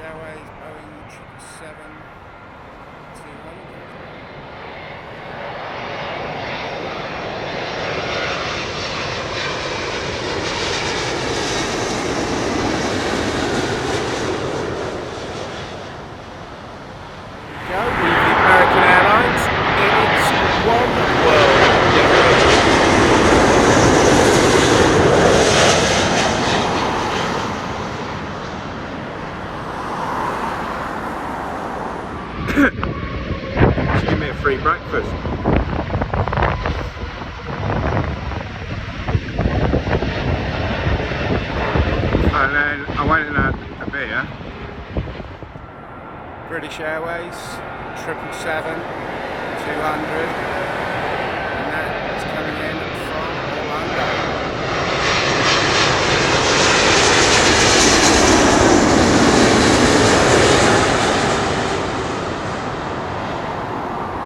Airways, Boeing 777-200. Go with the American Airlines in its One World Just give me a free breakfast. And then I went and had a beer. British Airways 777-200, and that is coming in from Orlando.